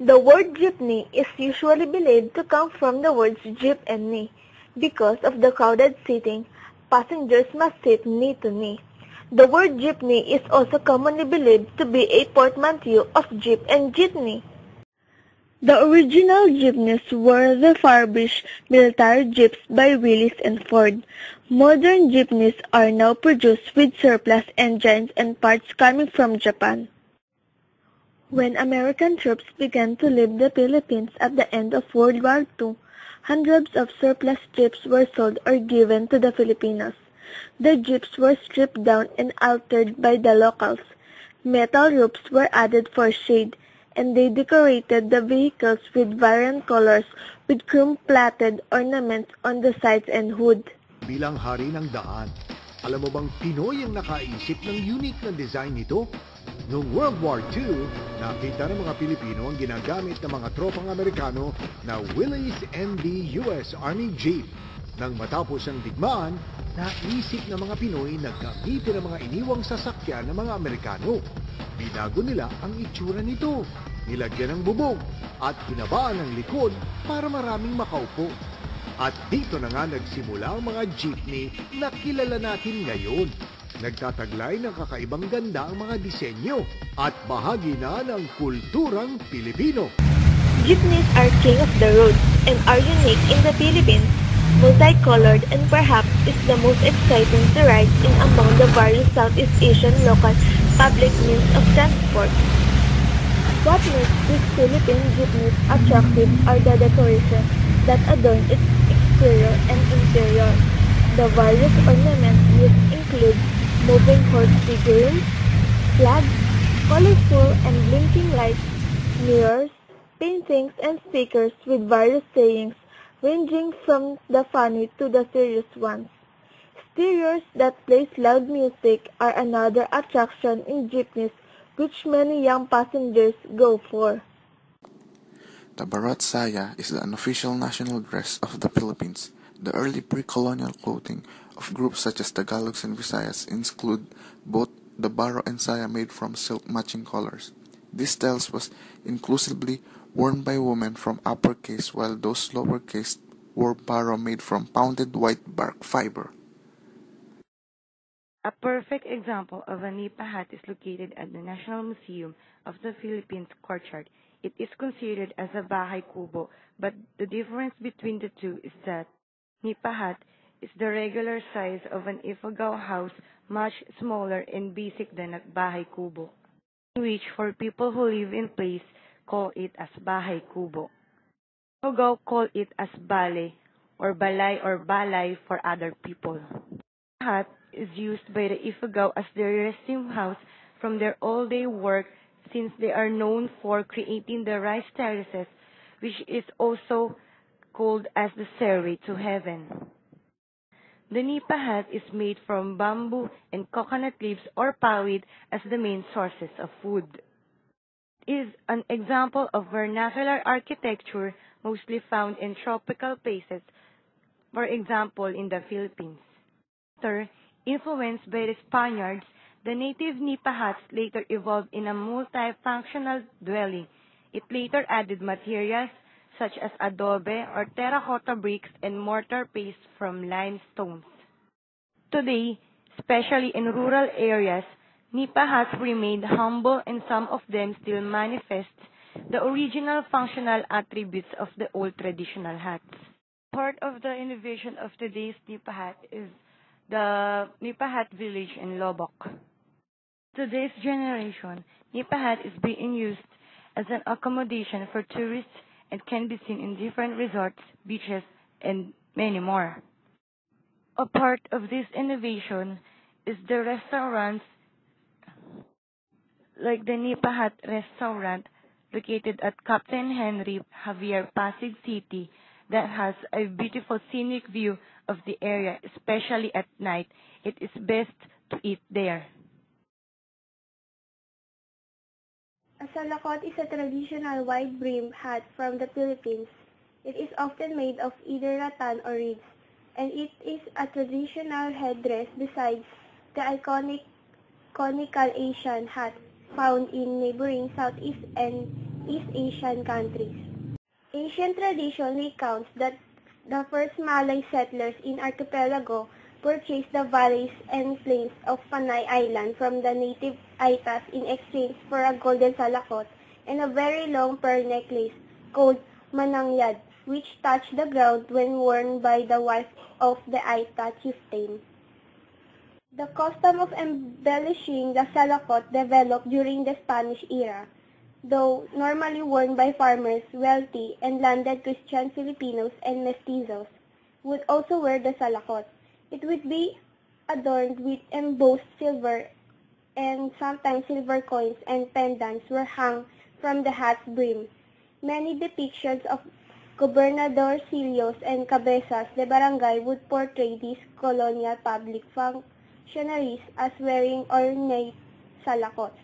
The word jeepney is usually believed to come from the words jeep and knee. Because of the crowded seating, passengers must sit knee to knee. The word jeepney is also commonly believed to be a portmanteau of jeep and jitney. The original jeepneys were the Farbridge military jeeps by Willis and Ford. Modern jeepneys are now produced with surplus engines and parts coming from Japan. When American troops began to leave the Philippines at the end of World War II, hundreds of surplus jeeps were sold or given to the Filipinos. The jeeps were stripped down and altered by the locals. Metal roofs were added for shade, and they decorated the vehicles with variant colors with chrome-plated ornaments on the sides and hood. Bilang hari ng daan, alam mo bang Pinoy ang nakaisip ng unique na design nito? Noong World War II, nakita ng mga Pilipino ang ginagamit ng mga tropang Amerikano na Willys MD US Army Jeep. Nang matapos ang digmaan, naisip ng mga Pinoy na gamitin ang mga iniwang sasakyan ng mga Amerikano. Binago nila ang itsura nito, nilagyan ng bubog at hinabaan ang likod para maraming makaupo. At dito na nga nagsimula ang mga jeepney na kilala natin ngayon. Nagtataglay ng kakaibang ganda ang mga disenyo at bahagi na ng kulturang Pilipino. Jeepneys are king of the road and are unique in the Philippines. Multicolored and perhaps is the most exciting to ride in among the various Southeast Asian local public means of transport. What makes these Philippine jeepneys attractive are the decorations that adorn its exterior and interior. The various ornaments used include moving horse figurines, flags, colorful and blinking lights, mirrors, paintings, and stickers with various sayings ranging from the funny to the serious ones. Stereos that plays loud music are another attraction in jeepneys which many young passengers go for. The Barot Saya is the unofficial national dress of the Philippines. The early pre-colonial clothing of groups such as Tagalogs and Visayas include both the baro and saya made from silk matching colors. These styles was inclusively worn by women from upper caste while those lower caste wore baro made from pounded white bark fiber. A perfect example of a nipa hat is located at the National Museum of the Philippines courtyard. It is considered as a bahay kubo, but the difference between the two is that nipa hat is the regular size of an ifugao house, much smaller and basic than a bahay kubo, which for people who live in place call it as bahay kubo. Ifugao call it as bale or balay for other people. Hut is used by the ifugao as their resting house from their all-day work since they are known for creating the rice terraces, which is also called as the stairway to heaven. The nipa hat is made from bamboo and coconut leaves or pawid as the main sources of food. It is an example of vernacular architecture mostly found in tropical places, for example in the Philippines. After influenced by the Spaniards, the native nipa huts later evolved in a multifunctional dwelling. It later added materials such as adobe or terracotta bricks and mortar paste from limestones. Today, especially in rural areas, nipa huts remained humble and some of them still manifest the original functional attributes of the old traditional huts. Part of the innovation of today's nipa hut is the nipa hut village in Lobok. Today's generation, nipa hut is being used as an accommodation for tourists and can be seen in different resorts, beaches, and many more. A part of this innovation is the restaurants like the Nipa Hut restaurant located at Captain Henry Javier Pasig City that has a beautiful scenic view of the area, especially at night. It is best to eat there. A salakot is a traditional wide-brimmed hat from the Philippines. It is often made of either rattan or reeds, and it is a traditional headdress besides the iconic conical Asian hat found in neighboring Southeast and East Asian countries. Ancient tradition recounts that the first Malay settlers in archipelago purchased the valleys and plains of Panay Island from the native Aitas in exchange for a golden salakot and a very long pearl necklace called manangyad, which touched the ground when worn by the wife of the Aita chieftain. The custom of embellishing the salakot developed during the Spanish era. Though normally worn by farmers, wealthy, and landed Christian Filipinos and mestizos would also wear the salakot. It would be adorned with embossed silver, and sometimes silver coins and pendants were hung from the hat's brim. Many depictions of gobernadorcillos and cabezas de barangay would portray these colonial public functionaries as wearing ornate salakots.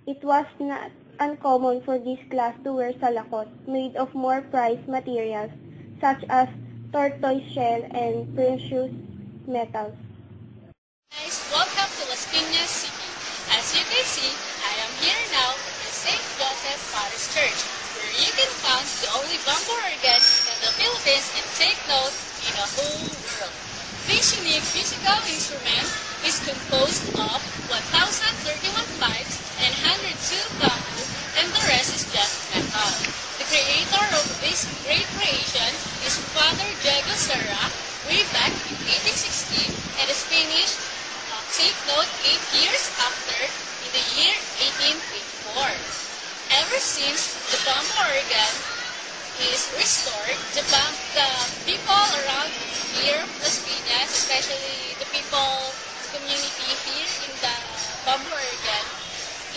It was not uncommon for this class to wear salakot made of more prized materials such as tortoise shell and precious metals. Guys, welcome to Las Piñas City. As you can see, I am here now in St. Joseph Parish Church, where you can find the only bamboo organ in the Philippines and take note in the whole world. This unique musical instrument is composed of 1,031 pipes and 102 bamboo, and the rest is just metal. The creator of this great creation is Father Diego Serra, way back in 1860, and is finished, take note, 8 years after, in the year 1884. Ever since the bamboo organ is restored, the people around here, Las Piñas, especially the people community here in the bamboo organ,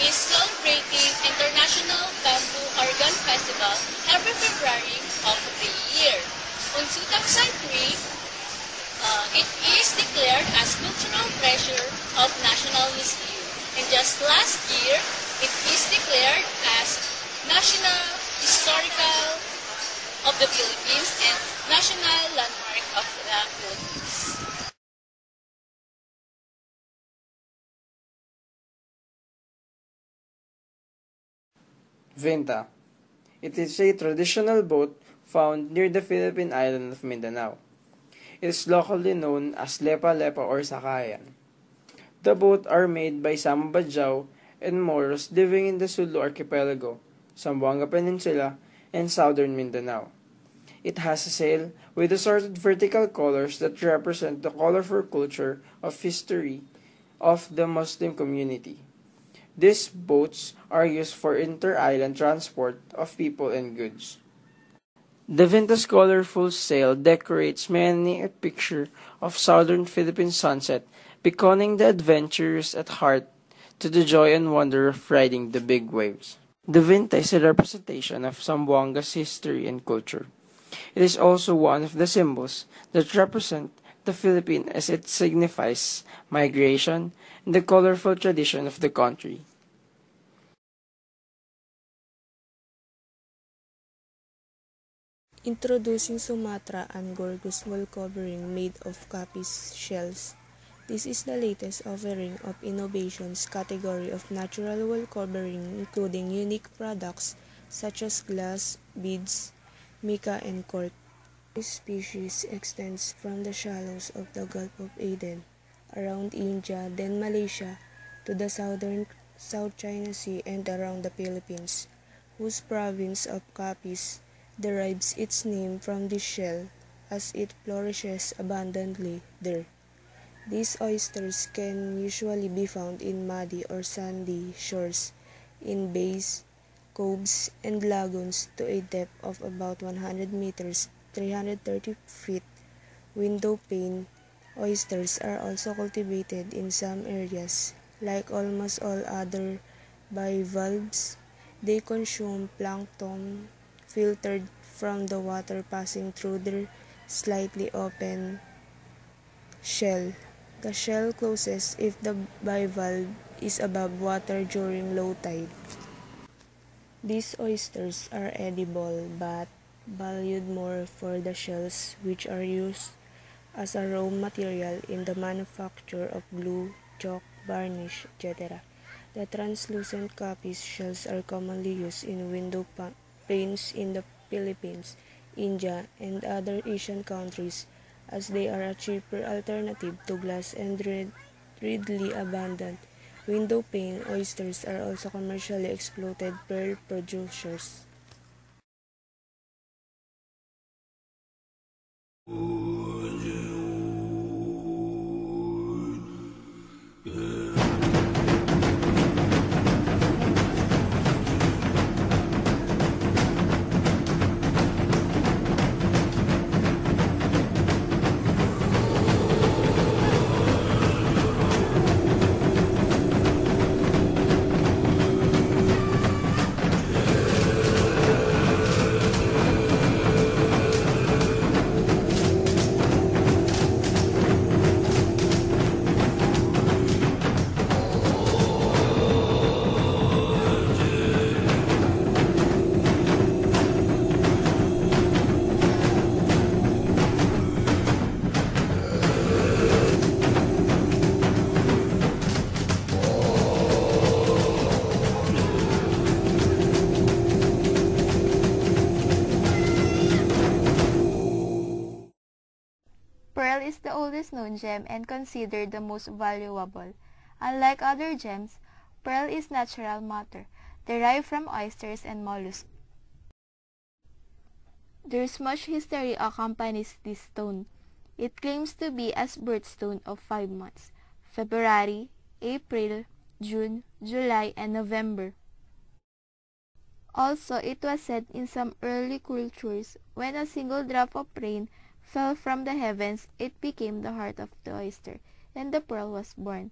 is celebrating International Bamboo Organ Festival every February of the year. On 2003, it is declared as Cultural Treasure of National Museum. And just last year, it is declared as National Historical of the Philippines and National Landmark of the Philippines. Vinta. It is a traditional boat found near the Philippine island of Mindanao. It is locally known as lepa-lepa or sakayan. The boats are made by Sambadjao and Moros living in the Sulu archipelago, Zamboanga Peninsula, and southern Mindanao. It has a sail with assorted vertical colors that represent the colorful culture of history of the Muslim community. These boats are used for inter-island transport of people and goods. The Vinta's colorful sail decorates many a picture of southern Philippine sunset, beckoning the adventurous at heart to the joy and wonder of riding the big waves. The Vinta is a representation of Zamboanga's history and culture. It is also one of the symbols that represent the Philippines as it signifies migration and the colorful tradition of the country. Introducing Sumatra and Gorgus wool covering made of Capiz shells. This is the latest offering of innovations category of natural wool covering, including unique products such as glass, beads, mica, and cork. This species extends from the shallows of the Gulf of Aden, around India, then Malaysia, to the southern South China Sea and around the Philippines, whose province of Capiz derives its name from this shell, as it flourishes abundantly there. These oysters can usually be found in muddy or sandy shores, in bays, coves, and lagoons to a depth of about 100 meters, 330 feet. Window pane oysters are also cultivated in some areas. Like almost all other bivalves, they consume plankton filtered from the water passing through their slightly open shell. The shell closes if the bivalve is above water during low tide. These oysters are edible but valued more for the shells, which are used as a raw material in the manufacture of glue, chalk, varnish, etc. The translucent capiz shells are commonly used in window panes in the Philippines, India, and other Asian countries, as they are a cheaper alternative to glass and readily abundant. Window pane oysters are also commercially exploited pearl producers. Pearl is the oldest known gem and considered the most valuable. Unlike other gems, pearl is natural matter, derived from oysters and mollusks. There's much history accompanies this stone. It claims to be as birthstone of 5 months: February, April, June, July, and November. Also, it was said in some early cultures, when a single drop of rain fell from the heavens, it became the heart of the oyster, and the pearl was born.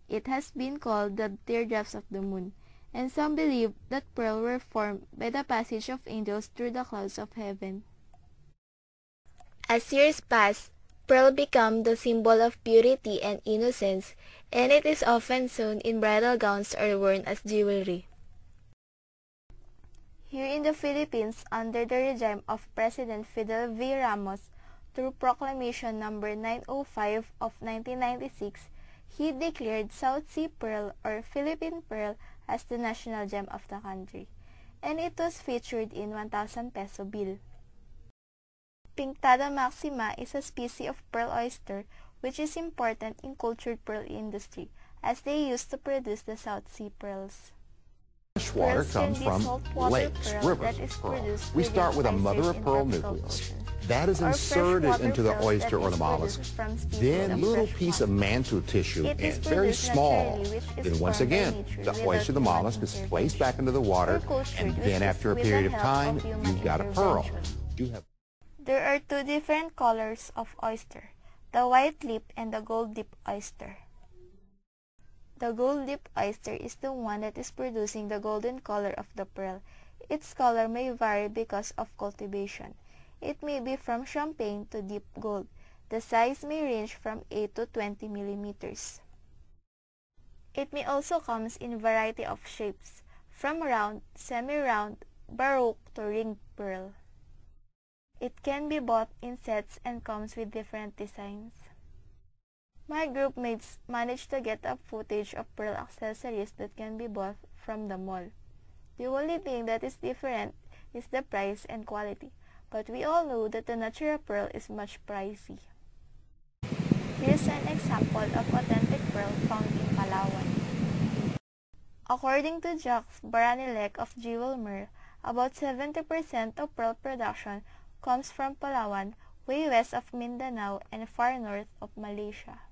It has been called the teardrops of the moon, and some believe that pearl were formed by the passage of angels through the clouds of heaven. As years pass, pearl became the symbol of purity and innocence, and it is often sewn in bridal gowns or worn as jewelry. Here in the Philippines, under the regime of President Fidel V. Ramos, through Proclamation No. 905 of 1996, he declared South Sea Pearl or Philippine Pearl as the national gem of the country, and it was featured in 1,000 peso bill. Pinctada maxima is a species of pearl oyster which is important in cultured pearl industry, as they used to produce the South Sea pearls. Fresh water comes from lakes, rivers of pearl. We start with a mother-of-pearl nucleus. That is inserted into the oyster or the mollusk. Then a little piece of mantle tissue, and it's very small. Then once again, the oyster, the mollusk, is placed back into the water, and then after a period of time, you've got a pearl. There are 2 different colors of oyster, the white lip and the gold lip oyster. The gold lip oyster is the one that is producing the golden color of the pearl. Its color may vary because of cultivation. It may be from champagne to deep gold. The size may range from 8 to 20 millimeters. It may also come in variety of shapes, from round, semi-round, baroque to ringed pearl. It can be bought in sets and comes with different designs. My group mates managed to get a footage of pearl accessories that can be bought from the mall. The only thing that is different is the price and quality, but we all know that the natural pearl is much pricey. Here's an example of authentic pearl found in Palawan. According to Jacques Baranilek of Jewel Mer, about 70% of pearl production comes from Palawan, way west of Mindanao and far north of Malaysia.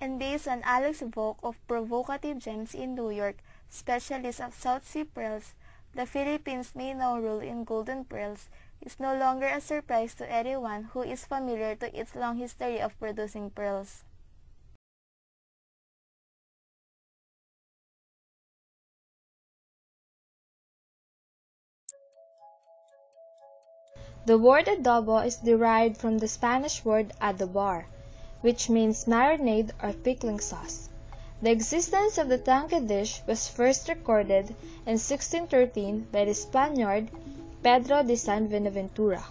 And based on Alex Volk of Provocative Gems in New York, specialist of South Sea pearls, the Philippines may now rule in golden pearls is no longer a surprise to anyone who is familiar to its long history of producing pearls. The word adobo is derived from the Spanish word adobar, which means marinade or pickling sauce. The existence of the tanque dish was first recorded in 1613 by the Spaniard Pedro de San Buenaventura.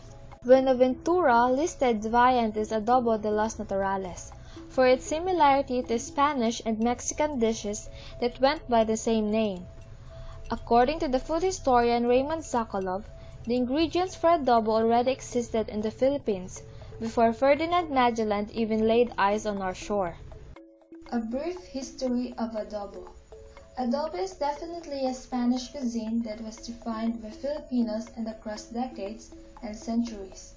Buenaventura listed the viand as adobo de los naturales, for its similarity to Spanish and Mexican dishes that went by the same name. According to the food historian Raymond Sokolov, the ingredients for adobo already existed in the Philippines before Ferdinand Magellan even laid eyes on our shore. A brief history of adobo. Adobo is definitely a Spanish cuisine that was defined by Filipinos and across decades and centuries.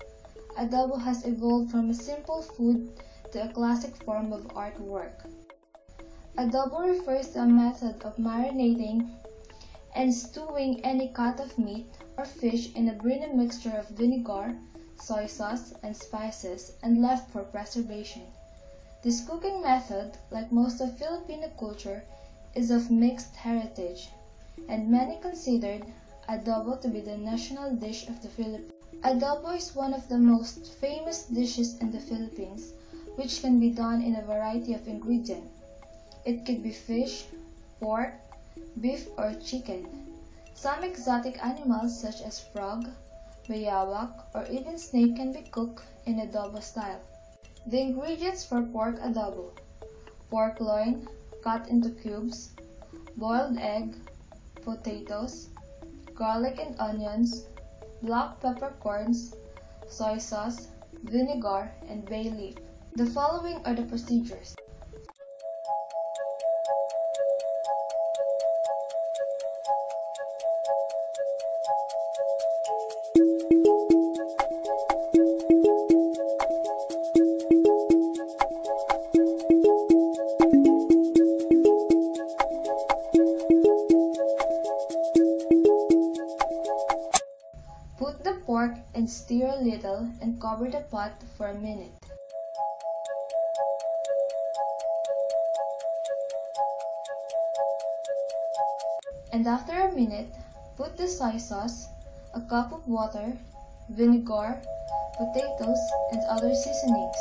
Adobo has evolved from a simple food to a classic form of artwork. Adobo refers to a method of marinating and stewing any cut of meat or fish in a briny mixture of vinegar, soy sauce, and spices and left for preservation. This cooking method, like most of Filipino culture, is of mixed heritage, and many considered adobo to be the national dish of the Philippines. Adobo is one of the most famous dishes in the Philippines, which can be done in a variety of ingredients. It could be fish, pork, beef, or chicken. Some exotic animals such as frog, bayawak, or even snake can be cooked in adobo style. The ingredients for pork adobo: pork loin cut into cubes, boiled egg, potatoes, garlic and onions, black peppercorns, soy sauce, vinegar, and bay leaf. The following are the procedures. Put the pork and stir a little and cover the pot for a minute. And after a minute, put the soy sauce, a cup of water, vinegar, potatoes, and other seasonings.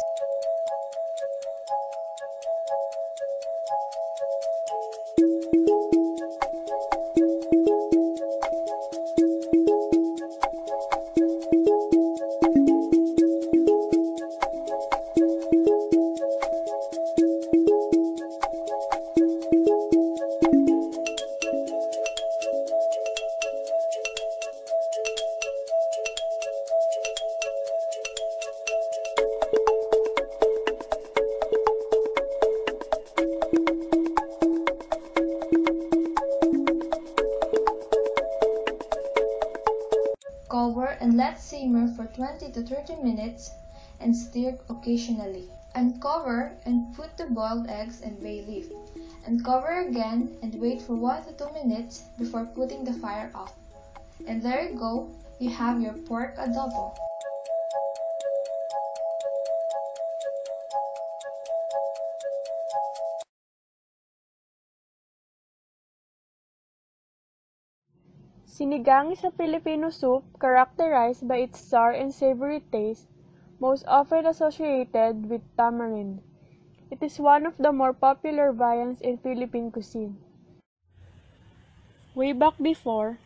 Cover and let simmer for 20 to 30 minutes and stir occasionally. Uncover and put the boiled eggs and bay leaf. And cover again and wait for 1 to 2 minutes before putting the fire off. And there you go, you have your pork adobo. Sinigang is a Filipino soup characterized by its sour and savory taste, most often associated with tamarind. It is one of the more popular viands in Philippine cuisine. Way back before,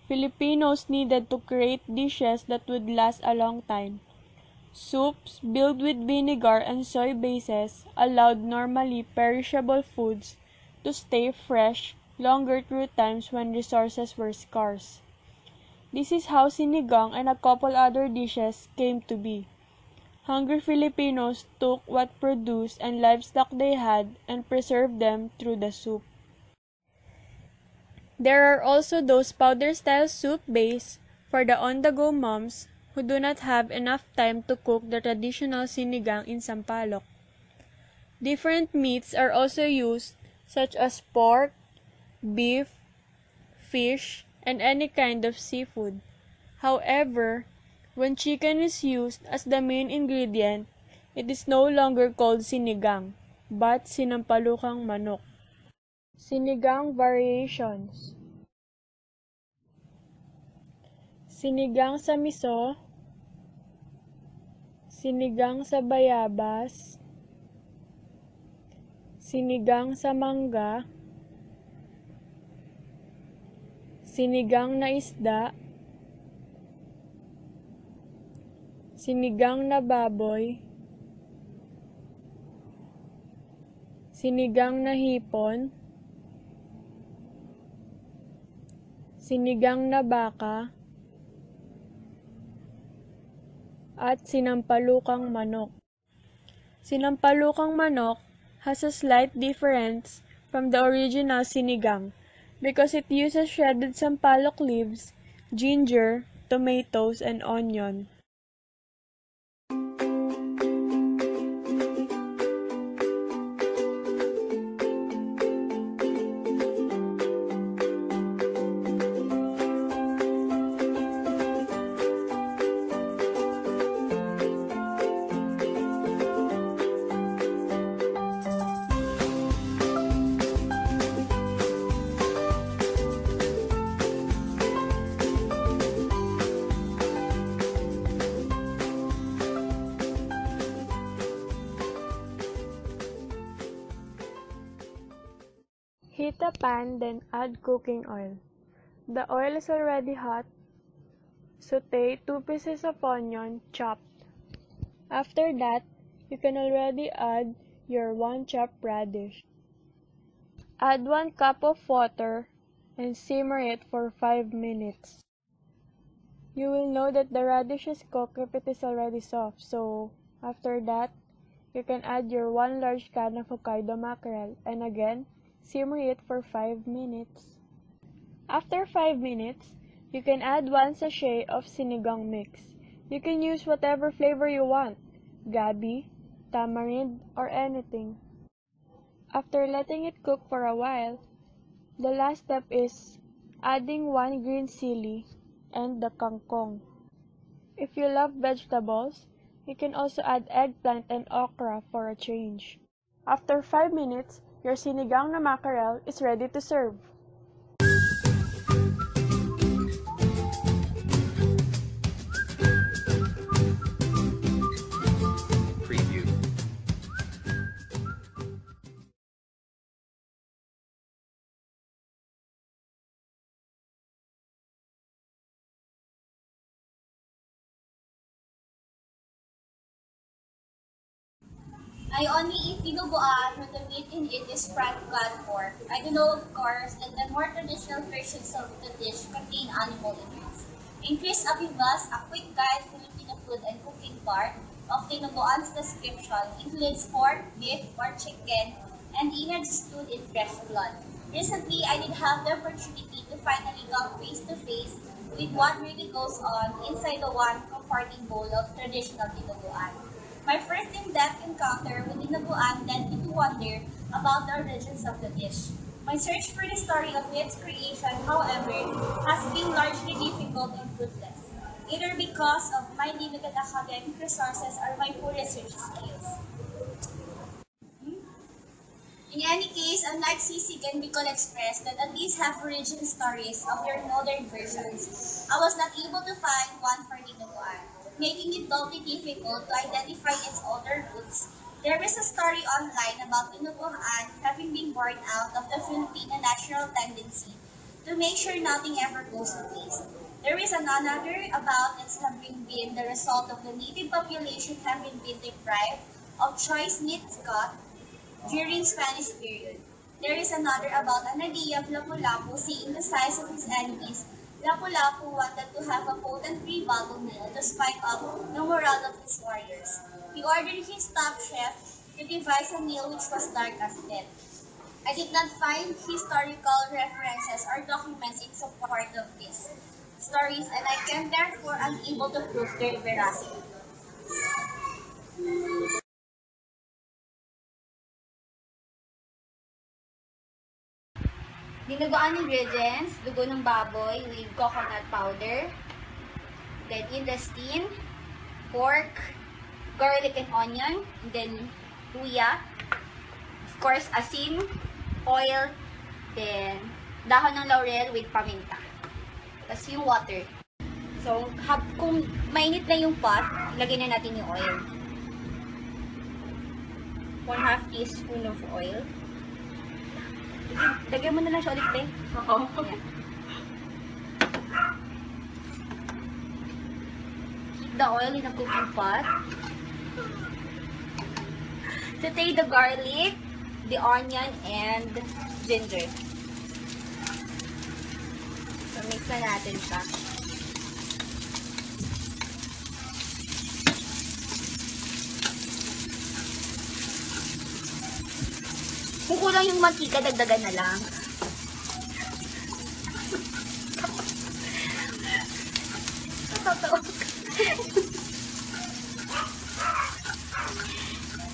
Filipinos needed to create dishes that would last a long time. Soups built with vinegar and soy bases allowed normally perishable foods to stay fresh longer through times when resources were scarce. This is how sinigang and a couple other dishes came to be. Hungry Filipinos took what produce and livestock they had and preserved them through the soup. There are also those powder-style soup base for the on-the-go moms who do not have enough time to cook the traditional sinigang in sampalok. Different meats are also used, such as pork, beef, fish, and any kind of seafood. However, when chicken is used as the main ingredient, it is no longer called sinigang, but sinampalukang manok. Sinigang variations. Sinigang sa miso, sinigang sa bayabas, sinigang sa mangga, sinigang na isda, sinigang na baboy, sinigang na hipon, sinigang na baka, at sinampalukang manok. Sinampalukang manok has a slight difference from the original sinigang because it uses shredded sampalok leaves, ginger, tomatoes, and onion. Heat a pan, then add cooking oil. The oil is already hot. Sauté 2 pieces of onion, chopped. After that, you can already add your 1 chopped radish. Add 1 cup of water and simmer it for 5 minutes. You will know that the radish is cooked if it is already soft, so after that, you can add your 1 large can of Hokkaido mackerel and again, simmer it for 5 minutes. After 5 minutes, you can add 1 sachet of sinigang mix. You can use whatever flavor you want, gabi, tamarind, or anything. After letting it cook for a while, the last step is adding 1 green chili and the kangkong. If you love vegetables, you can also add eggplant and okra for a change. After 5 minutes, your sinigang na mackerel is ready to serve. Preview. I only eat dinuguan when the meat in it is fried plant pork. I do know, of course, that the more traditional versions of the dish contain animal innards. In Chris Avivas, a quick guide Filipino food and cooking part of dinuguan's description includes pork, beef, or chicken, and innards stewed in fresh blood. Recently, I did have the opportunity to finally come face to face with what really goes on inside the one comforting bowl of traditional dinuguan. My first in-depth encounter with dinuguan led me to wonder about the origins of the dish. My search for the story of its creation, however, has been largely difficult and fruitless, either because of my limited academic resources or my poor research skills. In any case, unlike Sisig and Bicol Express that at least have origin stories of their northern versions, I was not able to find one for dinuguan, making it doubly difficult to identify its older roots. There is a story online about dinuguan having been born out of the Filipino natural tendency to make sure nothing ever goes to waste. There is another about its having been the result of the native population having been deprived of choice meat cut during Spanish period. There is another about an idea of Lapu-Lapu seeing the size of his enemies. Lapu-Lapu wanted to have a potent pre-battle meal to spike up the morale of his warriors. He ordered his top chef to devise a meal which was dark as death. I did not find historical references or documents in support of these stories, and I can therefore unable to prove their veracity. Dinuguan ingredients, dugo ng baboy with coconut powder, then intestine, pork, garlic and onion, and then luya, of course asin, oil, then dahon ng laurel with paminta. Tapos yung water. So, kung mainit na yung pot, ilagay na natin yung oil. 1/2 teaspoon of oil. Lagyan mo na lang siya ulit, eh. Oo. Yeah. Heat the oil in a cooking pot. Saute the garlic, the onion and ginger. So, mix na natin siya. Kung kulang yung mantika, dagdagan na lang.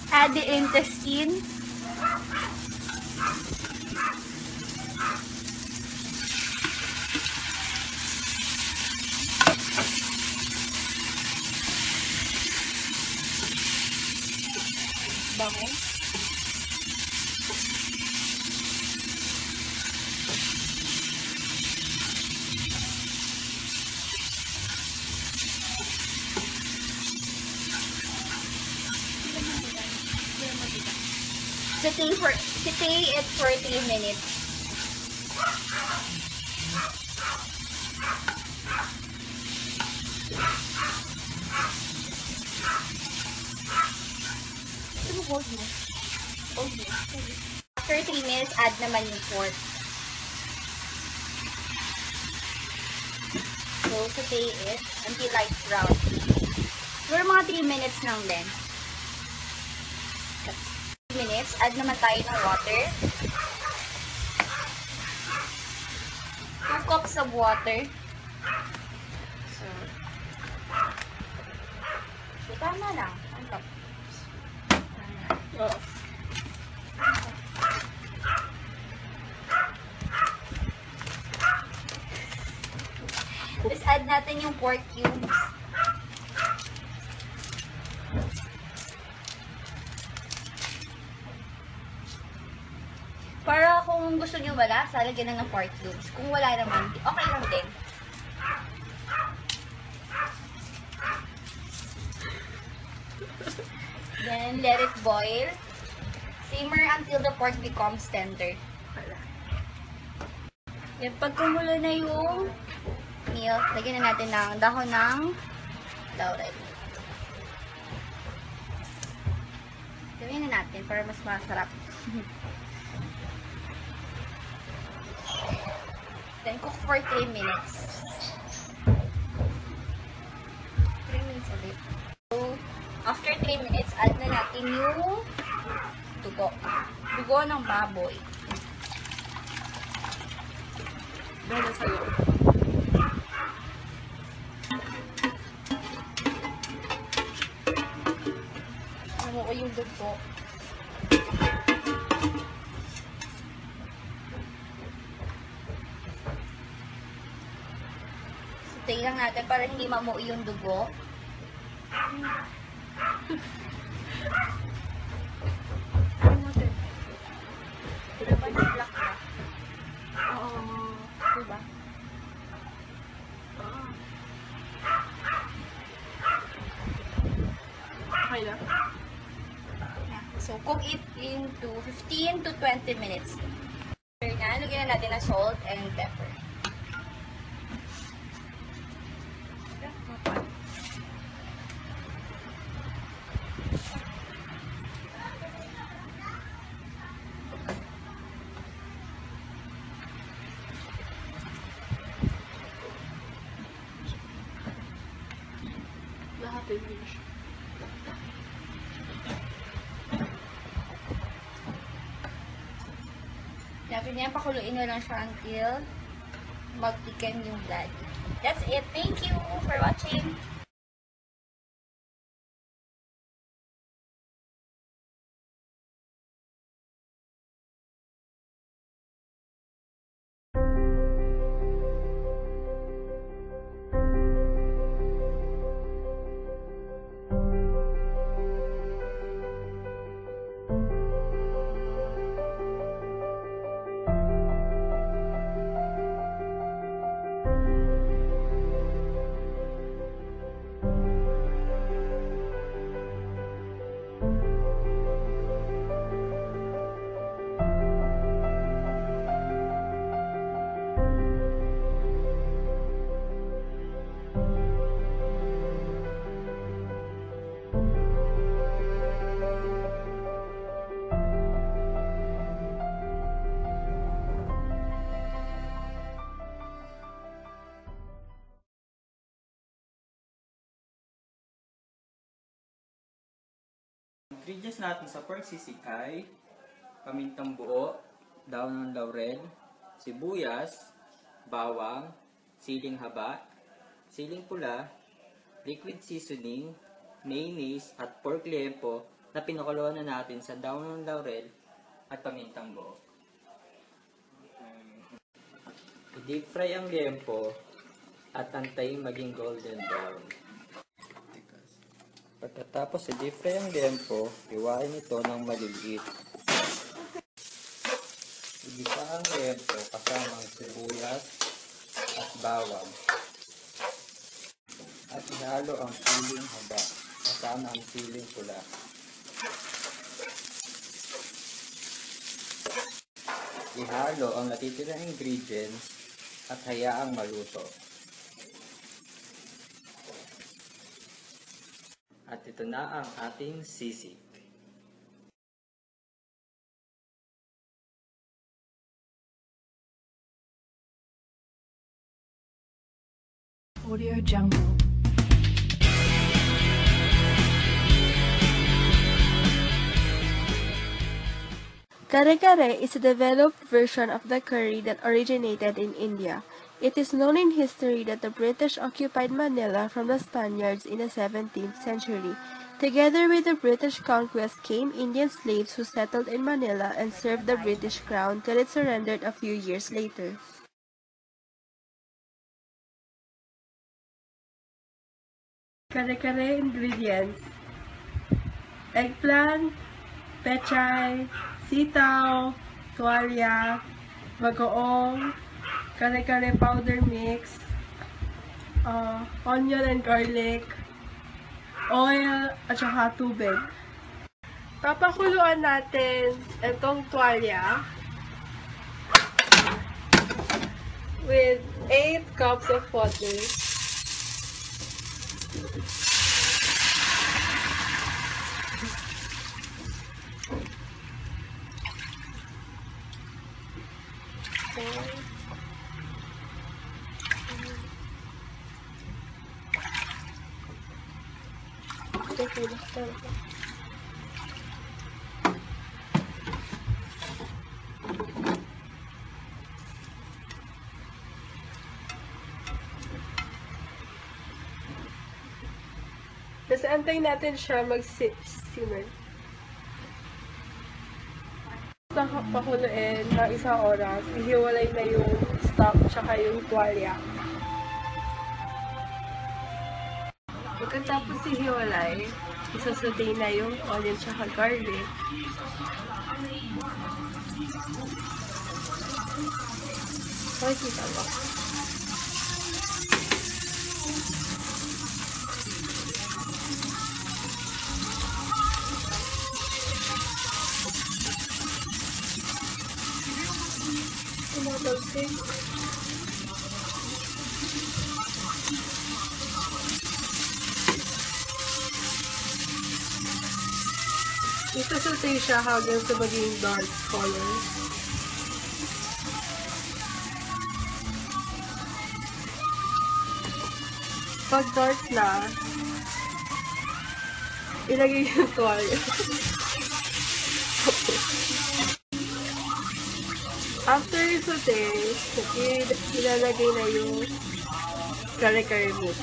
Add the intestine. Bango. Saute it for 3 minutes. After 3 minutes, add naman yung pork. So, saute it until light brown. For mga 3 minutes lang din. Minutes, add naman tayo ng water. 2 cups of water. So tama lang. 1 cup. Tapos add natin yung pork cubes. Para kung gusto nyo malasa, lagyan lang ng pork cubes. Kung wala naman, okay lang din. Then, let it boil. Simmer until the pork becomes tender. Yan, pag kumulo na yung milk, lagyan na natin ng dahon ng laurel. Gawin na natin para mas masarap. Then cook for 3 minutes. 3 minutes ulit. So, after 3 minutes, add na natin yung dugo. Dugo ng baboy. Dala sa'yo. Ano ko yung dugo? Saute lang natin para hindi mamuo yung dugo. Diba ba na-black na? Oo. Diba? Okay lang. So, cook it into 15 to 20 minutes. After na, lagyan na natin ng salt and pepper. Lahat ay finish. Dapat niya, pakuluin na lang siya until mag-thicken yung blood. That's it. Thank you for watching. ingredients natin sa pork sisig ay pamintang buo, daon ng laurel, sibuyas, bawang, siling haba, siling pula, liquid seasoning, mayonnaise at pork liempo na pinakuluan na natin sa daon ng laurel at pamintang buo. I-deep fry ang liempo at antayin maging golden brown. Pagkatapos i-deep fry ang liempo, iwain ito ng maliliit. Igisa ang liempo kasama ang sibuyas at bawang. At ihalo ang siling haba kasama ang siling pula. Ihalo ang natitirang ingredients at hayaang maluto. At ito na ang ating sisig. Audio Jungle. Kare-kare is a developed version of the curry that originated in India. It is known in history that the British occupied Manila from the Spaniards in the 17th century. Together with the British conquest came Indian slaves who settled in Manila and served the British crown till it surrendered a few years later. Kare-kare ingredients: eggplant, pechay, sitaw, tuwalya, bagoong, kare-kare powder mix, onion and garlic, oil, at saka tubig. Papakuluan natin itong tuwalya with 8 cups of water. Tapos antayin natin siya mag-simmer. Pakuluin ng isang oras, ihiwalay na yung stock tsaka yung tuwalya. Pagkatapos ihiwalay, isasaday na yung onion tsaka garlic. Kita ba? Isasaute siya hanggang sa maging dark color. Pag dark na, ilagay yung tuwalya. After saute, ilalagay na yung kare-kare mix.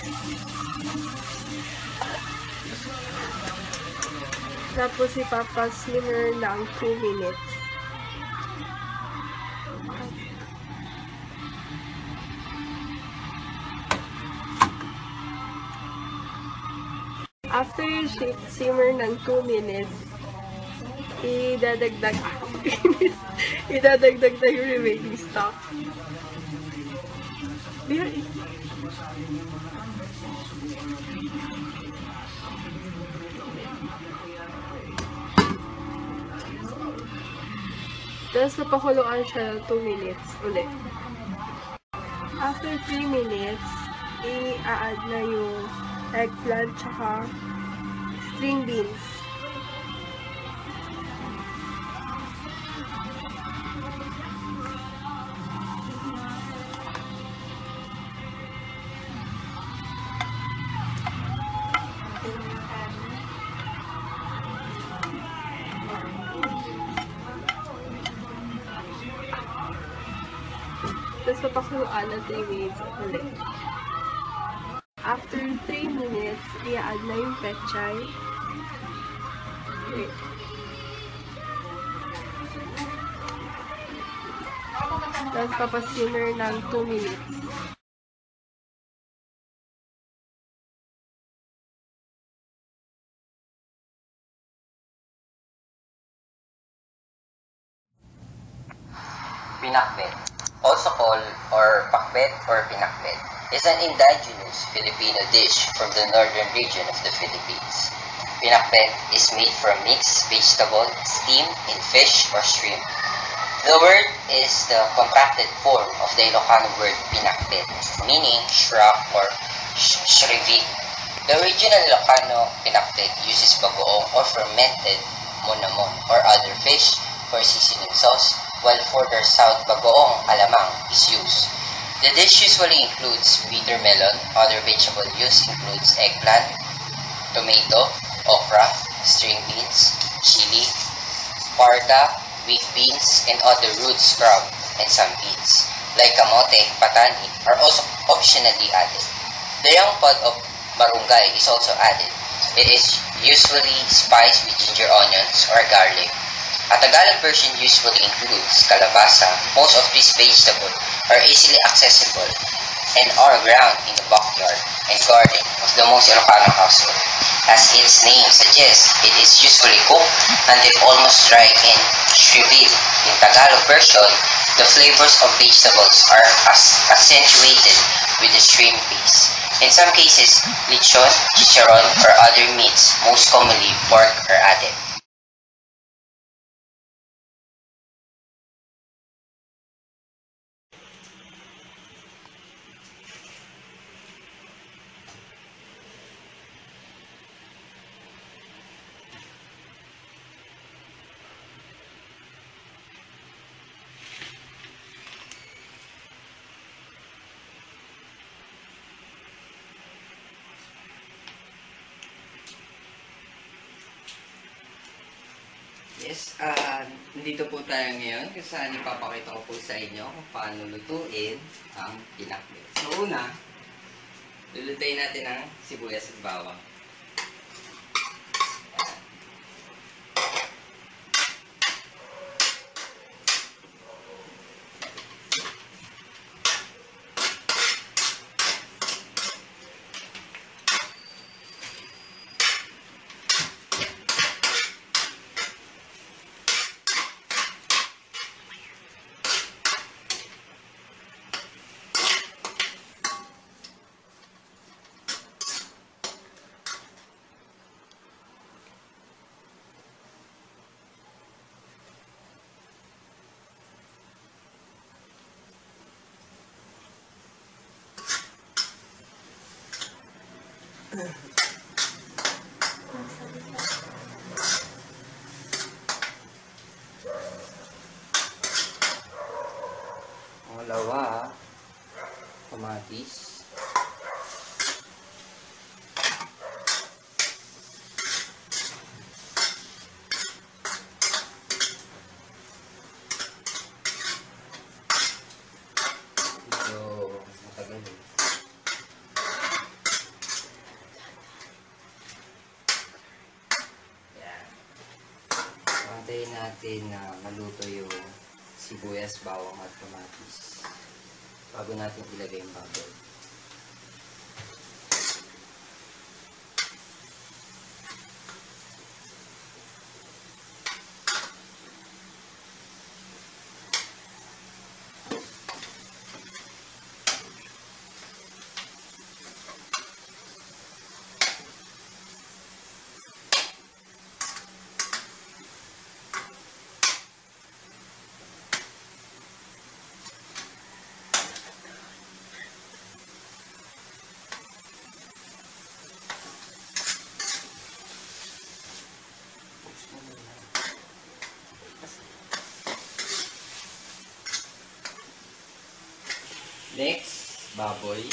Tapos ipapasimmer ng 2 minutes. After simmer ng 2 minutes, idadagdag na yung remaining stock. Tapos napakuluan siya ng 2 minutes ulit. After 3 minutes, i-add na yung eggplant tsaka string beans. Tapos papakuluan ng 3 minutes ulit. After 3 minutes, i-add na yung pechay. Wait. Tapos papasimmer ng 2 minutes. Pinakbet, also called or pakbet or pinakbet, is an indigenous Filipino dish from the northern region of the Philippines. Pinakbet is made from mixed vegetable steamed in fish or shrimp. The word is the contracted form of the Ilocano word pinakbet, meaning shrub or shrivig. The original Ilocano pinakbet uses bagoong or fermented monamon or other fish for seasoning sauce, while further south bagoong alamang is used. The dish usually includes bitter melon. Other vegetable use includes eggplant, tomato, okra, string beans, chili, parda, weak beans, and other roots, scrub, and some beans, like kamote, patani, are also optionally added. The young pod of barangay is also added. It is usually spiced with ginger, onions, or garlic. A Tagalog version usually includes kalabasa. Most of these vegetables are easily accessible and are ground in the backyard and garden of the most Ilocano household. As its name suggests, it is usually cooked until almost dry and shriveled. In Tagalog version, the flavors of vegetables are accentuated with the shrimp paste. In some cases, lechon, chicharon, or other meats, most commonly pork, are added. Yes, nandito po tayo ngayon kung saan ipapakita ko po sa inyo kung paano lutuin ang pinakbet. So una, lulutuin natin ang sibuyas at bawang. Pangalawa, kamatis. Medyo matagal eh. Antayin natin na maluto yung sibuyas, bawang at kamatis bago natin ilagay yung baboy. Next, baboy.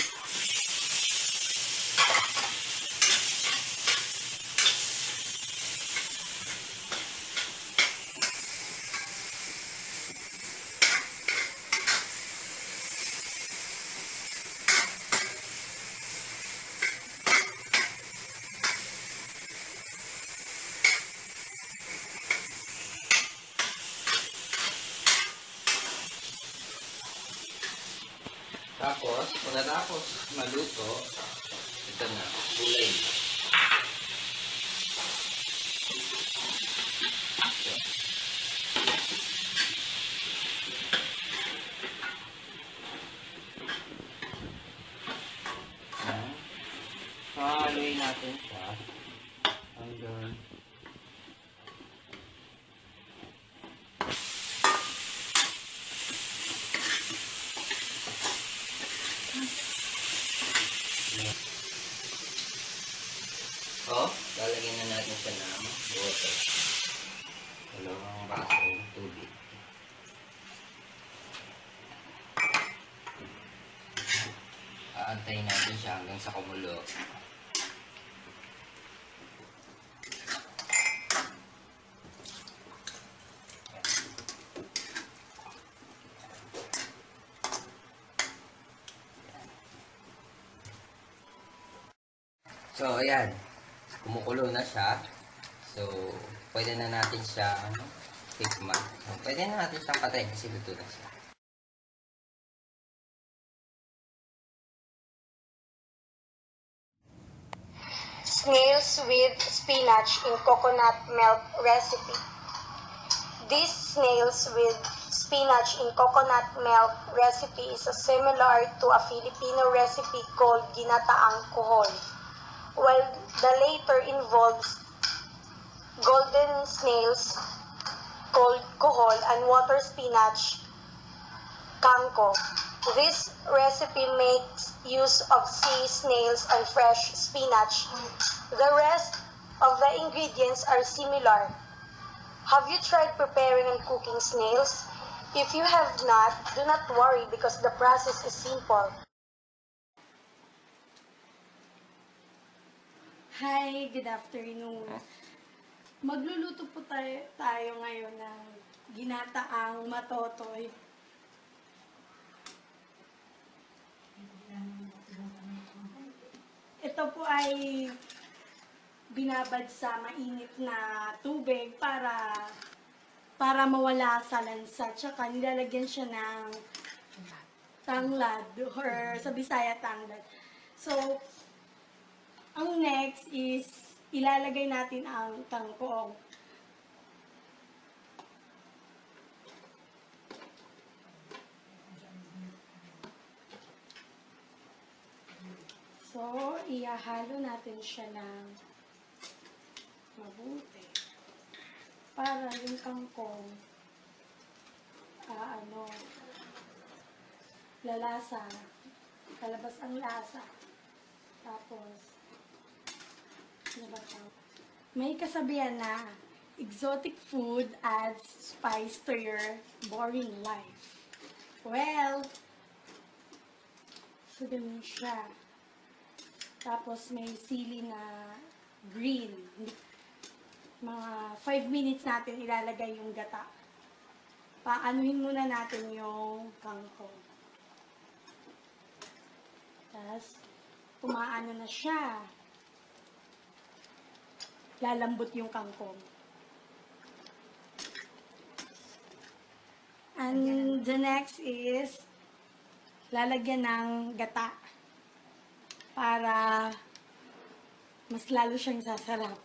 Pagkatapos maluto, ito na, gulay na. Haluin natin siya hanggang lalagyan na natin siya ng water. 2 basong tubig. Aantayin natin siya hanggang sa kumulo. So, ayan. Kumukulo na siya. So, pwede na natin siyang tikman. So, pwede na natin siyang patay kasi luto na siya. Snails with spinach in coconut milk recipe. This snails with spinach in coconut milk recipe is similar to a Filipino recipe called ginataang kuhol, while the latter involves golden snails called kuhol and water spinach kangko. This recipe makes use of sea snails and fresh spinach. The rest of the ingredients are similar. Have you tried preparing and cooking snails? If you have not, do not worry because the process is simple. Hi, good afternoon. Magluluto po tayo ngayon ng ginataang matotoy. Ito po ay binabad sa mainit na tubig para mawala sa lansa. Tsaka nilalagyan siya ng tanglad or sa Bisaya tanglad. So, ang next is ilalagay natin ang kangkong. So, ihahalo natin siya ng mabuti para yung kangkong lalasa, kalabas ang lasa. Tapos, may kasabihan na exotic food adds spice to your boring life. Well, so ganun siya. Tapos may sili na green. Mga 5 minutes natin ilalagay yung gata. Paanuhin muna natin yung kangkong. Tapos, kumaano na siya. Lalambot yung kangkong. And the next is lalagyan ng gata para mas lalo siyang sasarap.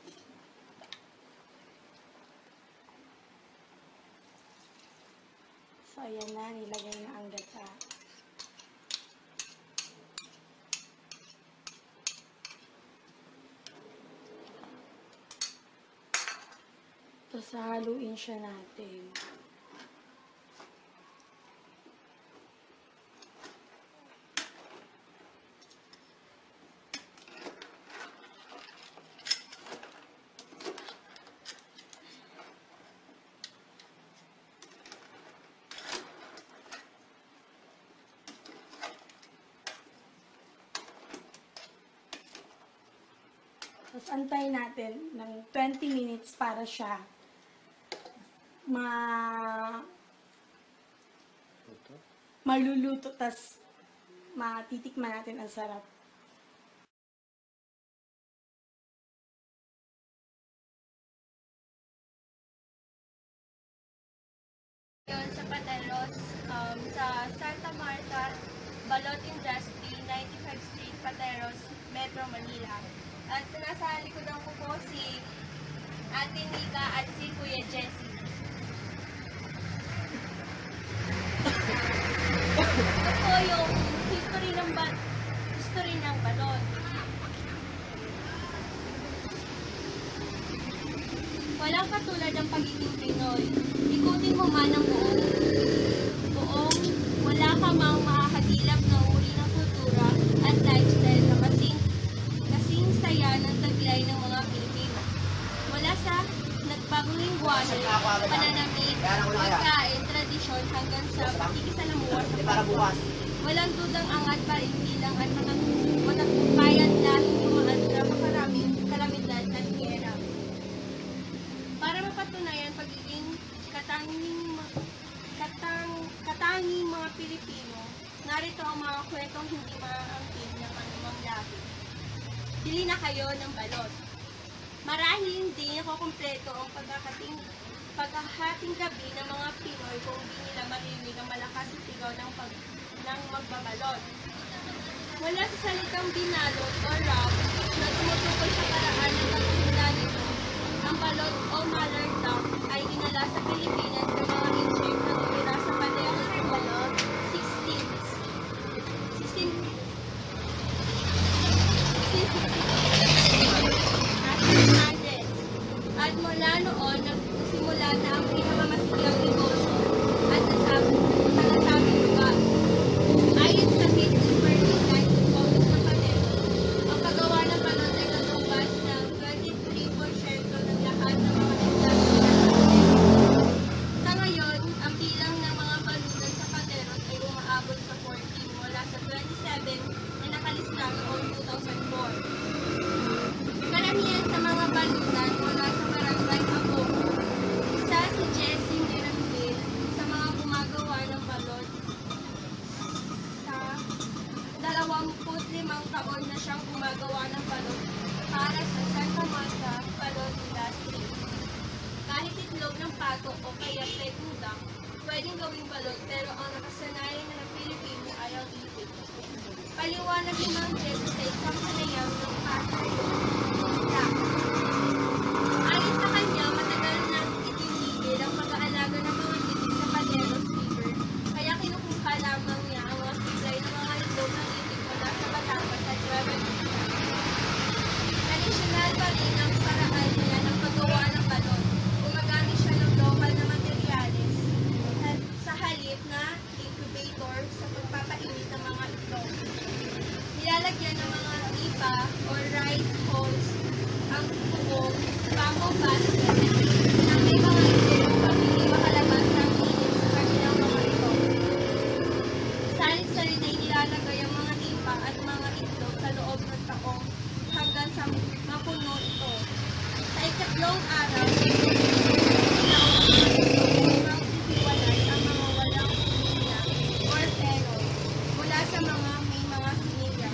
So, ayan na, nilagay na ang gata. Tapos, haluin siya natin. Tapos, antayin natin ng 20 minutes para siya maluluto. Tapos, matitikman natin ang sarap. Yun sa Patalos, sa Santa Marta, Balot Industries, 95 Street, Pateros, Metro Manila. At nasa likodan ko po si Ate Nika at si Kuya Jesse. Ito po yung history ng balot. Walang katulad ng pagiging Pinoy. Ikutin mo man ang buong wala ka mang makakagilap na uri ng kultura at lifestyle na kasing saya ng taglay ng mga Pilipino. Wala sa nagbagong lingwahe, pananamit, pagkain, tradisyon hanggang sa pakikisalamuha sa kapwa. Walang dudang angat pa rin bilang at matagpumpayan dahil dumaan na makaraming kalamidad at hirap. Para mapatunayan pagiging katanging mga Pilipino, narito ang mga kwentong hindi maaangkin ng anumang lahi. Bili na kayo ng balot. Marahil hindi nakukumpleto ang pagkahating gabi ng mga Pinoy kung hindi nila marinig ang malakas na sigaw ng magbabalot. Wala sa salitang binalot o rap na tumutukoy sa paraan ng pagkakita nito. Ang balot o mallard duck ay dinala sa Pilipinas ng mga Incheck na tumira sa Pateros ng balot 1600s. At mula noon, nagsimula na ang pinakamasigang negosyo at nasabing lugar. Ayon sa business merchandise office ng Pateros, ang paggawa ng balot ay katumbas ng 23% ng lahat ng mga industry. Sa ngayon, ang bilang ng mga balutan sa Pateros ay umaabot sa 14 mula sa 27 na nakalista noong 2004. Karamihan sa mga balutan mula sa barangay Abo. Isa si Jessie Miranville sa mga gumagawa ng balot. Sa 25 taon na siyang gumagawa ng balot para sa Santa Marta Balot Industry. Kahit itlog ng pato o kaya tegudang, pwedeng gawing balot pero ang nakasanayan na ng Pilipino ay ang ipit. Paliwanag ni Ma'am Jessie sa isang panayam ng pattern. Ayon sa kanya, matagal nang itinigil ang pag-aalaga ng mga itik sa Pateros River, kaya kinukuha lamang niya ang mga supply ng mga itlog ng itik mula sa Batangas at Nueva Ecija. Tradisyonal pa rin ang paraan niya ng paggawa ng balot. Gumagamit siya ng local na materyales sa halip na incubator sa pagpapainit ng mga itlog. Nilalagyan ng mga ipa o rice balls ang buong bamboo basket na may mga itlog pag hindi makalabas ng init sa kanilang mga itlog. Salit-salit ay nilalagay ang mga ipa at mga itlog sa loob ng taong hanggang sa mapuno ito. Sa ikatlong araw, hiwalay ang mga walang sinilya or ferrule mula sa mga may mga sinilya.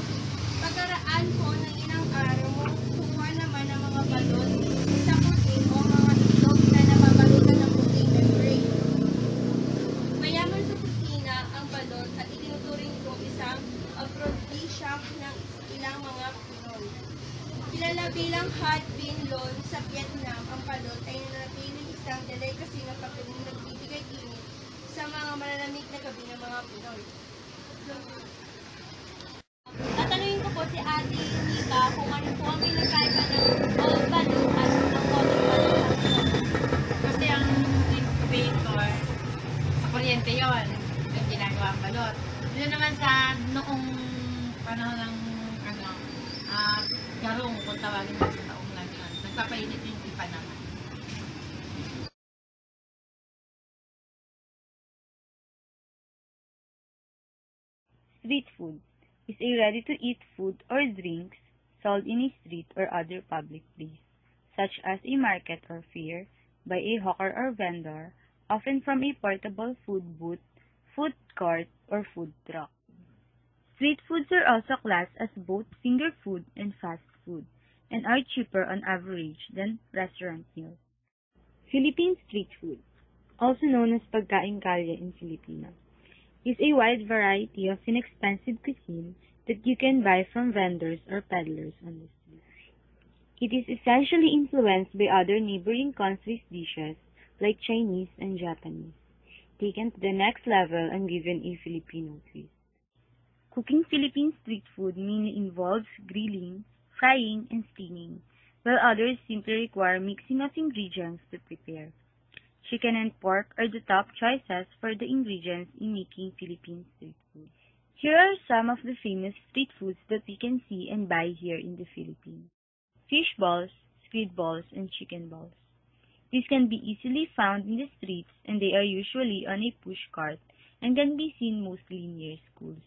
Pagkaraan po ng ilang araw mo, kuha naman ang mga balot sa puti o mga itlog na nababalutan ng puting membrane. Mayaman sa protina ang balot at itinuturing kong isang aphrodisiac ng ilang mga Pinoy. Kilala bilang hot bean loan sa Vietnam, ang balot ay nanatiling isang delicacy na nagbibigay init sa mga malalamig na gabi ng mga Pinoy. Tatanungin ko po si Ate Nika kung ano po ang pinagkaiba ng old balot at ng modern balot sa Pinoy. Kasi ang incubator, sa kuryente yon yung ginagawa ang balot. Yun naman sa noong panahon ng garong, kung tawagin mo sa taong lang yun. Nagpapainit yung ipa naman. Street food is a ready-to-eat food or drinks sold in a street or other public place, such as a market or fair, by a hawker or vendor, often from a portable food booth, food court, or food truck. Street foods are also classed as both finger food and fast food, and are cheaper on average than restaurant meals. Philippine street food, also known as pagkaing kalye in Filipino, is a wide variety of inexpensive cuisine that you can buy from vendors or peddlers on the street. It is essentially influenced by other neighboring countries' dishes like Chinese and Japanese, taken to the next level and given a Filipino twist. Cooking Philippine street food mainly involves grilling, frying, and steaming, while others simply require mixing of ingredients to prepare. Chicken and pork are the top choices for the ingredients in making Philippine street food. Here are some of the famous street foods that we can see and buy here in the Philippines. Fish balls, squid balls, and chicken balls. These can be easily found in the streets and they are usually on a push cart and can be seen mostly near schools.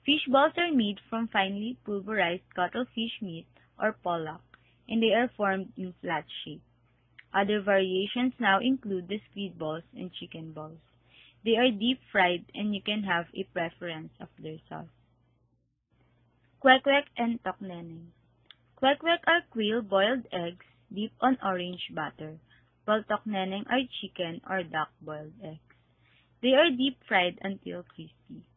Fish balls are made from finely pulverized cuttlefish meat or pollock and they are formed in flat shape. Other variations now include the squid balls and chicken balls. They are deep fried and you can have a preference of their sauce. Kwek-kwek and tokneneng. Kwek-kwek are quail boiled eggs dipped on orange batter, while tokneneng are chicken or duck boiled eggs. They are deep fried until crispy.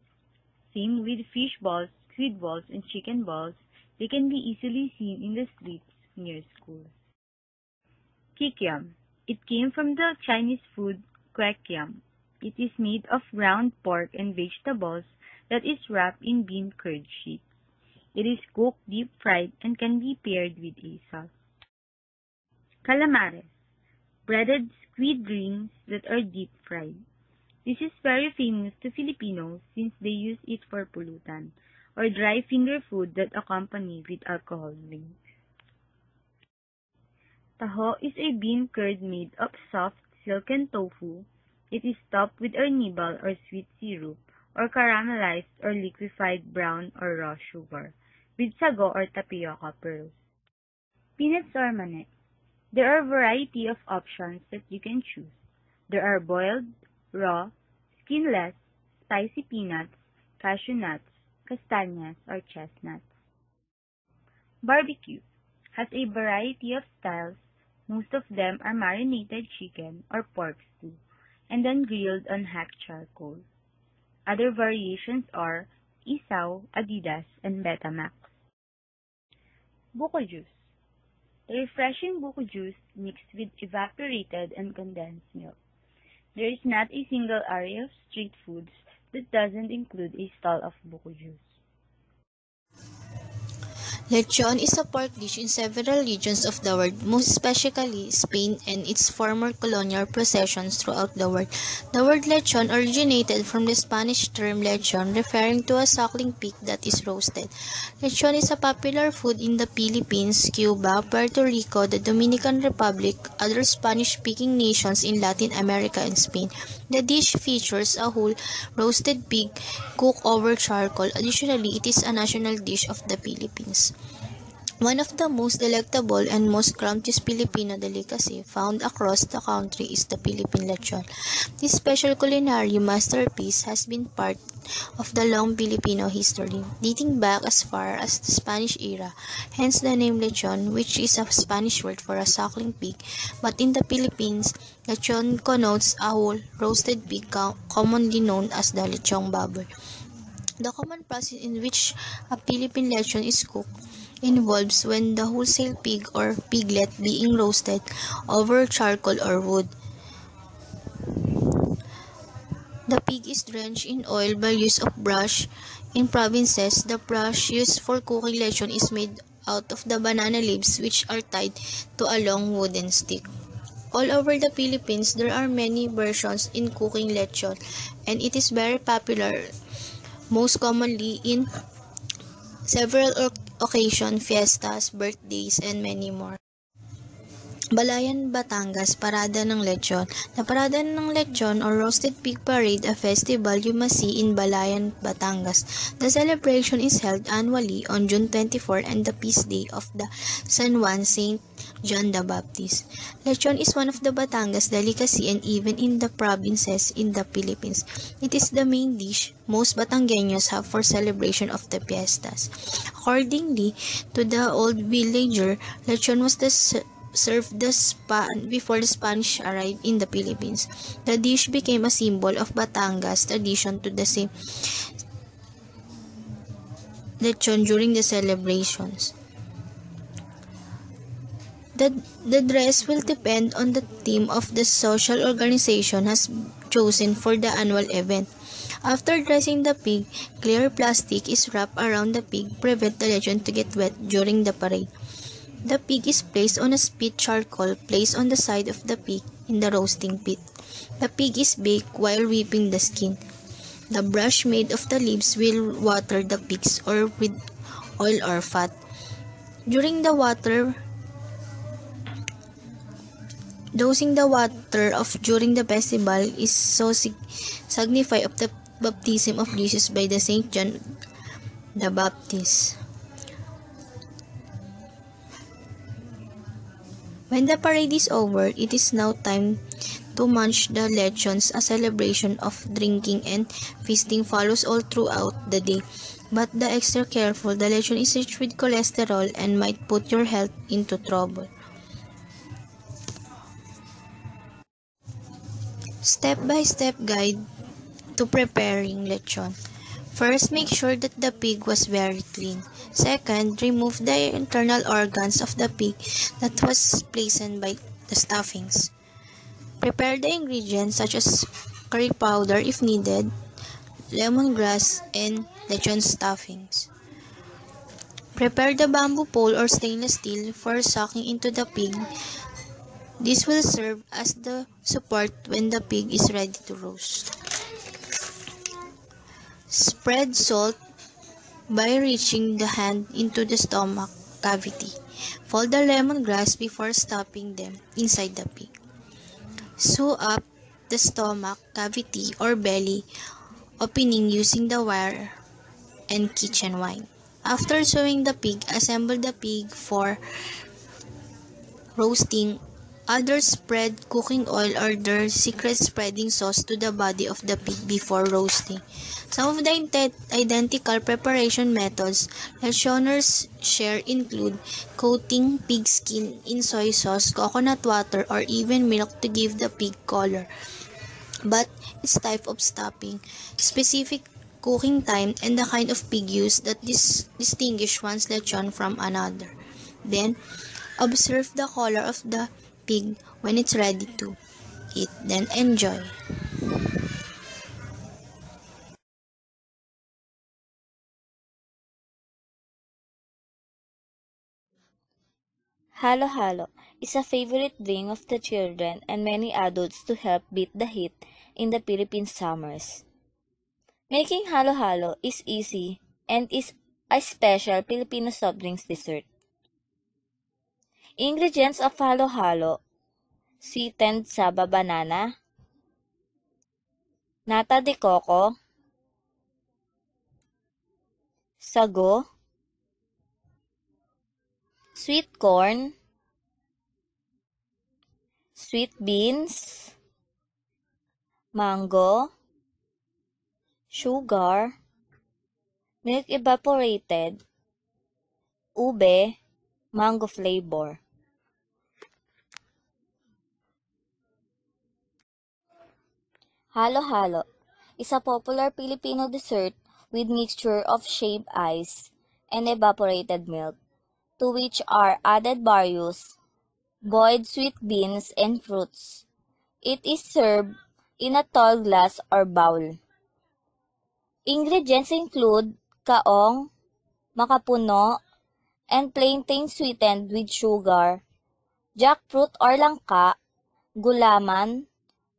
Same with fish balls, squid balls, and chicken balls, they can be easily seen in the streets near schools. Kikiam. It came from the Chinese food kwek-kiam. It is made of ground pork and vegetables that is wrapped in bean curd sheets. It is cooked deep fried and can be paired with a sauce. Calamares. Breaded squid rings that are deep fried. This is very famous to Filipinos since they use it for pulutan, or dry finger food that accompany with alcohol drinks. Taho is a bean curd made of soft, silken tofu. It is topped with arnibal or sweet syrup, or caramelized or liquefied brown or raw sugar, with sago or tapioca pearls. Peanuts or mani. There are a variety of options that you can choose. There are boiled, raw, skinless, spicy peanuts, cashew nuts, castañas, or chestnuts. Barbecue has a variety of styles. Most of them are marinated chicken or pork stew, and then grilled on hacked charcoal. Other variations are isaw, adidas, and Betamax. Buko juice. The refreshing buko juice mixed with evaporated and condensed milk. There is not a single area of street foods that doesn't include a stall of buko juice. Lechon is a pork dish in several regions of the world, most especially Spain and its former colonial possessions throughout the world. The word lechon originated from the Spanish term lechon, referring to a suckling pig that is roasted. Lechon is a popular food in the Philippines, Cuba, Puerto Rico, the Dominican Republic, other Spanish-speaking nations in Latin America, and Spain. The dish features a whole roasted pig cooked over charcoal. Additionally, it is a national dish of the Philippines. One of the most delectable and most scrumptious Filipino delicacy found across the country is the Philippine lechon. This special culinary masterpiece has been part of the long Filipino history, dating back as far as the Spanish era, hence the name lechon, which is a Spanish word for a suckling pig, but in the Philippines, lechon connotes a whole roasted pig commonly known as the lechong baboy. The common process in which a Philippine lechon is cooked involves when the wholesale pig or piglet being roasted over charcoal or wood. The pig is drenched in oil by use of brush. In provinces, the brush used for cooking lechon is made out of the banana leaves which are tied to a long wooden stick. All over the Philippines, there are many versions in cooking lechon, and it is very popular, most commonly in several occasions, fiestas, birthdays, and many more. Balayan, Batangas, Parada ng Lechon. The Parada ng Lechon or Roasted Pig Parade, a festival you must see in Balayan, Batangas. The celebration is held annually on June 24 and the feast day of the San Juan Saint John the Baptist. Lechon is one of the Batangas delicacy and even in the provinces in the Philippines. It is the main dish most Batangueños have for celebration of the fiestas. Accordingly to the old villager, lechon was served before the Spanish arrived in the Philippines. The dish became a symbol of Batangas tradition to the same lechon during the celebrations. The dress will depend on the theme of the social organization has chosen for the annual event. After dressing the pig, clear plastic is wrapped around the pig, prevent the lechon to get wet during the parade. The pig is placed on a spit charcoal placed on the side of the pig in the roasting pit. The pig is baked while whipping the skin. The brush made of the leaves will water the pigs or with oil or fat. During the dosing the water of during the festival is so signify of the baptism of Jesus by the Saint John the Baptist. When the parade is over, it is now time to munch the lechons. A celebration of drinking and feasting follows all throughout the day. But the extra careful, the lechon is rich with cholesterol and might put your health into trouble. Step-by-step guide to preparing lechon. First, make sure that the pig was very clean. Second, remove the internal organs of the pig that was poisoned by the stuffings. Prepare the ingredients such as curry powder if needed, lemongrass, and lechon stuffings. Prepare the bamboo pole or stainless steel for sucking into the pig. This will serve as the support when the pig is ready to roast. Spread salt by reaching the hand into the stomach cavity. Fold the lemongrass before stuffing them inside the pig. Sew up the stomach cavity or belly opening using the wire and kitchen wine. After sewing the pig, assemble the pig for roasting. Others spread cooking oil or their secret spreading sauce to the body of the pig before roasting. Some of the identical preparation methods lechoners share include coating pig skin in soy sauce, coconut water, or even milk to give the pig color. But its type of stuffing, specific cooking time, and the kind of pig used that distinguish one's lechon from another. Then, observe the color of the pig when it's ready to eat. Then enjoy. Halo-halo is a favorite drink of the children and many adults to help beat the heat in the Philippine summers. Making halo-halo is easy and is a special Filipino soft drinks dessert. Ingredients of halo-halo: sweetened saba banana, nata de coco, sago, sweet corn, sweet beans, mango, sugar, milk evaporated, ube, mango flavor. Halo-halo is a popular Filipino dessert with mixture of shaved ice and evaporated milk, to which are added various boiled sweet beans and fruits. It is served in a tall glass or bowl. Ingredients include kaong, makapuno, and plantain sweetened with sugar, jackfruit or langka, gulaman,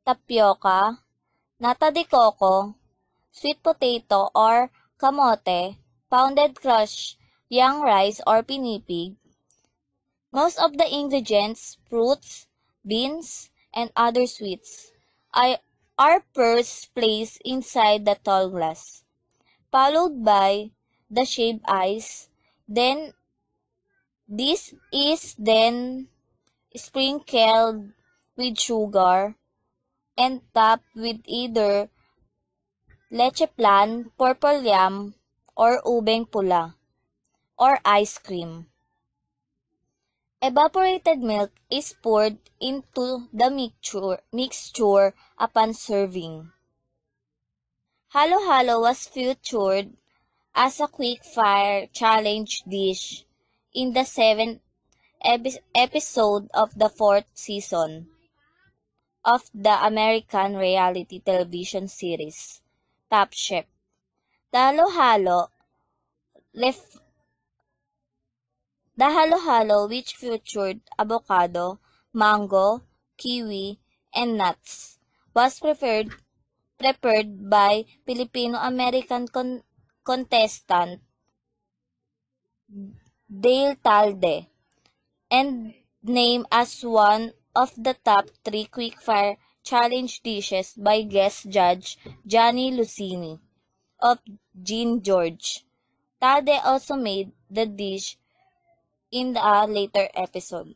tapioca, nata de coco, sweet potato or kamote, pounded crushed young rice or pinipig. Most of the ingredients, fruits, beans, and other sweets, are first placed inside the tall glass, followed by the shaved ice. Then this is then sprinkled with sugar and topped with either leche plan, purple yam, or ubeng pula, or ice cream. Evaporated milk is poured into the mixture upon serving. Halo-halo was featured as a quick-fire challenge dish in the 7th episode of the 4th season of the American reality television series Top Chef. The halo-halo, which featured avocado, mango, kiwi, and nuts, was prepared by Filipino-American contestant Dale Talde and named as one of the top 3 quick-fire challenge dishes by guest judge Johnny Lucini of Gene George. Talde also made the dish in a later episode.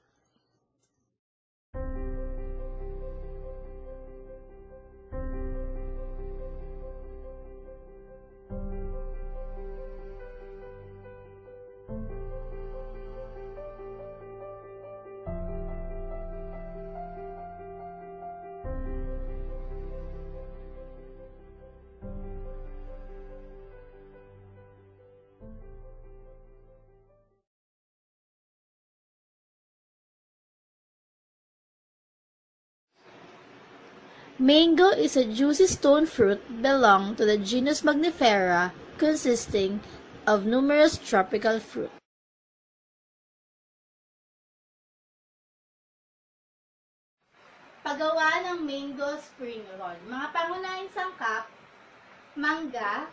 Mango is a juicy stone fruit belonging to the genus Magnifera, consisting of numerous tropical fruit. Paggawa ng mango spring roll. Mga pangunahing sangkap, mangga,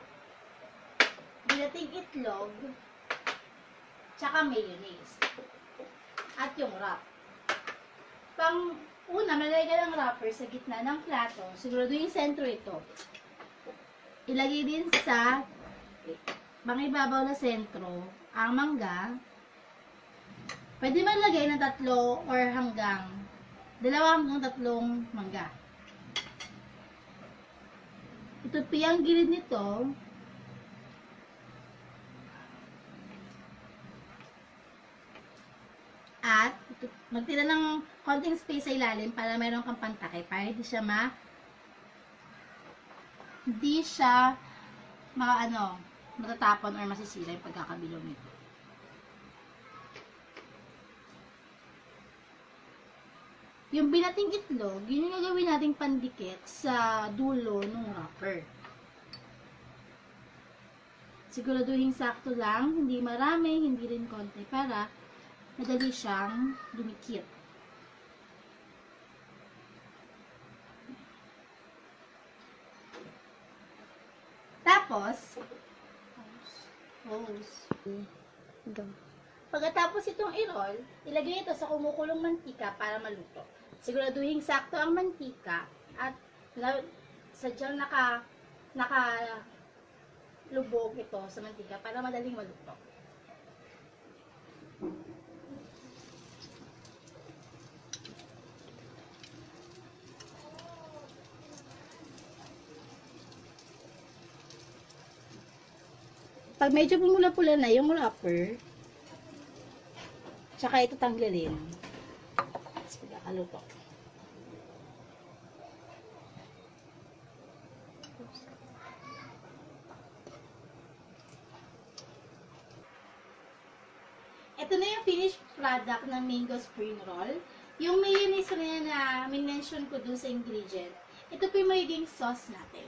binating itlog, tsaka mayonnaise. At yung wrap. Una, malagay ka ng wrapper sa gitna ng plato. Sigurado yung sentro ito. Ilagay din sa ibabaw na sentro ang mangga. Pwede man lagay ng 3 or hanggang 2 hanggang 3 mangga. Itupi ang gilid nito. At magtira ng konting space sa ilalim para meron kang pantakay para hindi siya matatapon or masisira yung pagkakabilog nito. Yung binating itlog, yun yung gagawin nating pandikit sa dulo ng wrapper. Siguraduhin sakto lang, hindi marami, hindi rin konti para madali siyang dumikit. Tapos, pagkatapos itong i-roll, ilagay ito sa kumukulong mantika para maluto. Siguraduhin sakto ang mantika at sadyang nakalubog ito sa mantika para madaling maluto. Pag medyo pumula-pula na yung wrapper, tsaka ito tanggalin. Tapos pagkakaluto. Ito na yung finished product ng mango spring roll. Yung mayonnaise na min-mention ko dun sa ingredient, ito po yung magiging sauce natin.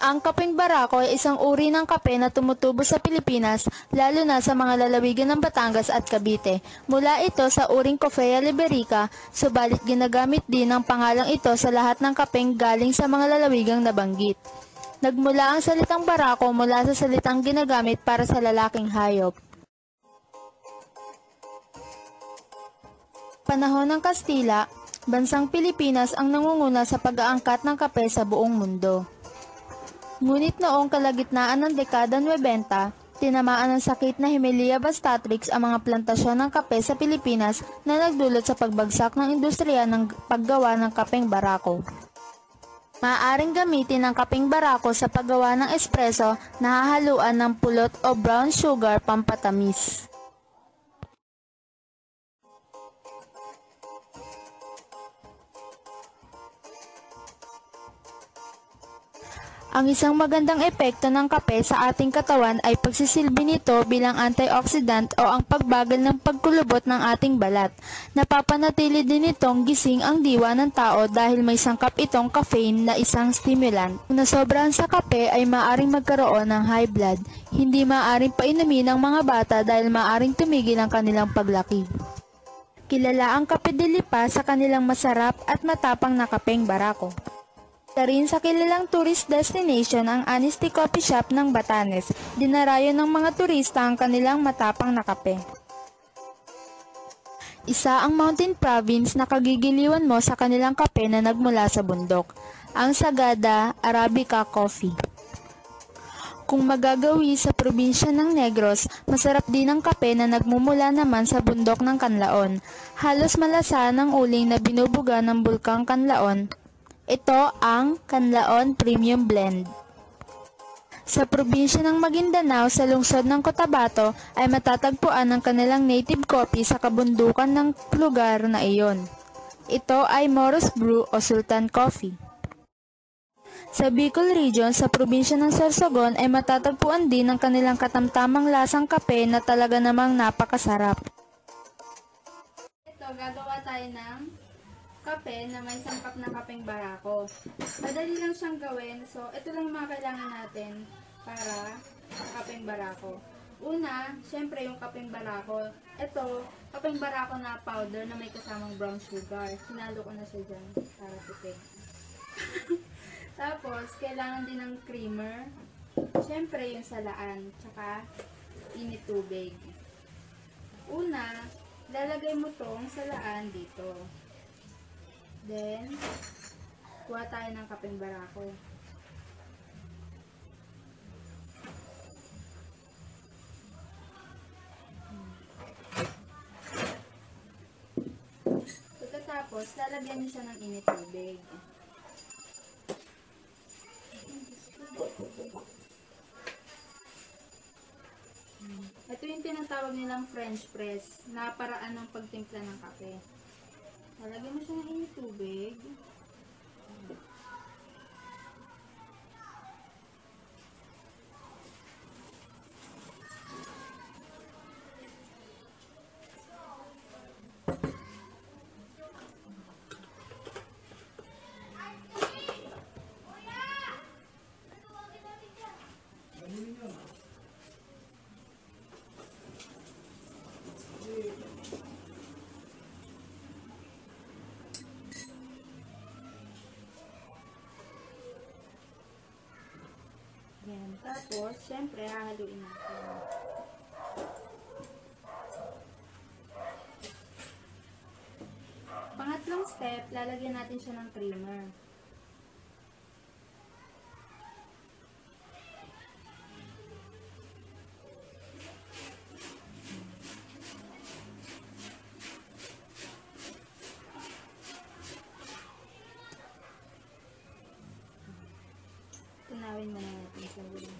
Ang kapeng barako ay isang uri ng kape na tumutubo sa Pilipinas, lalo na sa mga lalawigan ng Batangas at Cavite. Mula ito sa uring Coffea liberica, subalit ginagamit din ang pangalang ito sa lahat ng kapeng galing sa mga lalawigang nabanggit. Nagmula ang salitang barako mula sa salitang ginagamit para sa lalaking hayop. Panahon ng Kastila, bansang Pilipinas ang nangunguna sa pag-aangkat ng kape sa buong mundo. Ngunit noong kalagitnaan ng dekada 90, tinamaan ng sakit na Hemilia bastatrix ang mga plantasyon ng kape sa Pilipinas na nagdulot sa pagbagsak ng industriya ng paggawa ng kapeng barako. Maaaring gamitin ang kapeng barako sa paggawa ng espresso na hahaluan ng pulot o brown sugar pampatamis. Ang isang magandang epekto ng kape sa ating katawan ay pagsisilbi nito bilang antioxidant o ang pagbagal ng pagkulubot ng ating balat. Napapanatili din itong gising ang diwa ng tao dahil may sangkap itong caffeine na isang stimulant. Kung nasobrahan sa kape ay maaring magkaroon ng high blood. Hindi maaring painumin ng mga bata dahil maaring tumigil ang kanilang paglaki. Kilala ang kape de lipa sa kanilang masarap at matapang na kapeng barako. Isa rin sa kilalang tourist destination ang Honesty Coffee Shop ng Batanes. Dinarayo ng mga turista ang kanilang matapang na kape. Isa ang mountain province na kagigiliwan mo sa kanilang kape na nagmula sa bundok, ang Sagada Arabica Coffee. Kung magagawi sa probinsya ng Negros, masarap din ang kape na nagmumula naman sa bundok ng Canlaon. Halos malasa ng uling na binubuga ng bulkang Canlaon. Ito ang Canlaon Premium Blend. Sa probinsya ng Maguindanao sa lungsod ng Cotabato ay matatagpuan ang kanilang native coffee sa kabundukan ng lugar na iyon. Ito ay Moros Brew o Sultan Coffee. Sa Bicol Region sa probinsya ng Sorsogon ay matatagpuan din ang kanilang katamtamang lasang kape na talaga namang napakasarap. Ito, gagawa tayo ng kape na may sangkap na kapeng barako. Madali lang siyang gawin. So, ito lang yung mga kailangan natin para kapeng barako. Una, syempre yung kapeng barako. Ito, kapeng barako na powder na may kasamang brown sugar. Sinalo ko na siya dyan para tipid. Tapos, kailangan din ng creamer. Syempre yung salaan. Tsaka, init tubig. Una, lalagay mo tong salaan dito. Then, kuha tayo ng kapeng barako. Pagkatapos, lalagyan niyo siya ng init tubig. Ito yung tinatawag nilang French press na paraan ng pagtimpla ng kape. Lalagyan mo siya ng init tubig. Yan. Tapos, syempre, hahaluin natin. Pangatlong step, lalagyan natin siya ng creamer. Tunawin muna natin sa ulo.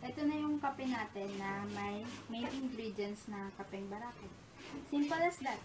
Ito na yung kape natin na may main ingredients na kapeng barako. Simple as that.